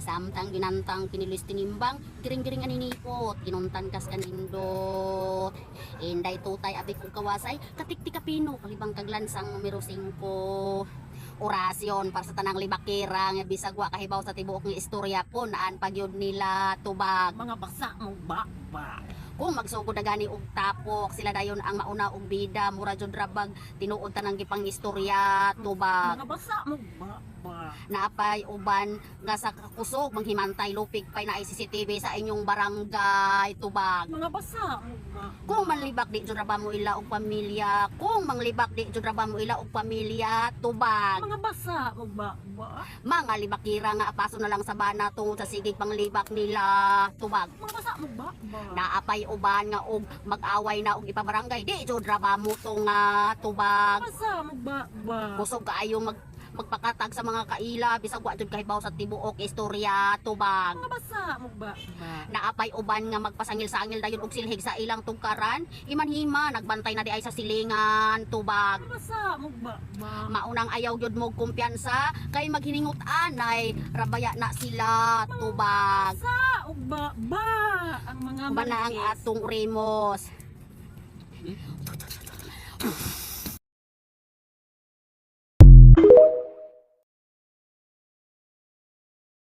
Samtang ginantang pinilis tinimbang, giring-giring aninipot, ginuntan kas kanindot. Inday tutay abik kong kawasay, katikti kapino, kalibang kaglansang numero 5. Orasyon para sa tanang libakira nga bisag wa kahibaw sa tibuok nga istorya po naan pagyud nila tubag. Mga basa mo ba? Kung magsugod na gani og tapok, sila dayon ang mauna og bida, mura jud rabag tinuod tanang gipang istorya tubag. Mga basa mo ba? Naapay uban nga sa kakusog manghimantay lupig pay na CCTV sa inyong barangay tubag. Mga basa mo ba? Kung manlibak di jud ra mo ila og pamilya, kung manglibak di jud ra mo ila og pamilya tubag. Mga basa mo ba? Mga libakira nga apaso na lang sa bana tungod sa sigig panglibak nila tubag. Mga basa mo ba? Naapay uban nga og mag-away na og ipabarangay di jud ra mo to nga tubag. Mga basa mo ba? Kusog kaayo magpakatag sa mga kaila bisag wa jud kahibaw sa tibuok istorya tubag. Mga basa mo ba? Naapay uban nga magpasangil-sangil dayon og silhig sa ilang tungkaran, imanhima nagbantay na di ay sa silingan tubag. Mga basa mo ba? Maunang ayaw gyud mo kumpiyansa kay maghiningot anay rabaya na sila tubag. Basa o ba? Ang mga Bana ang marites. atong Remos.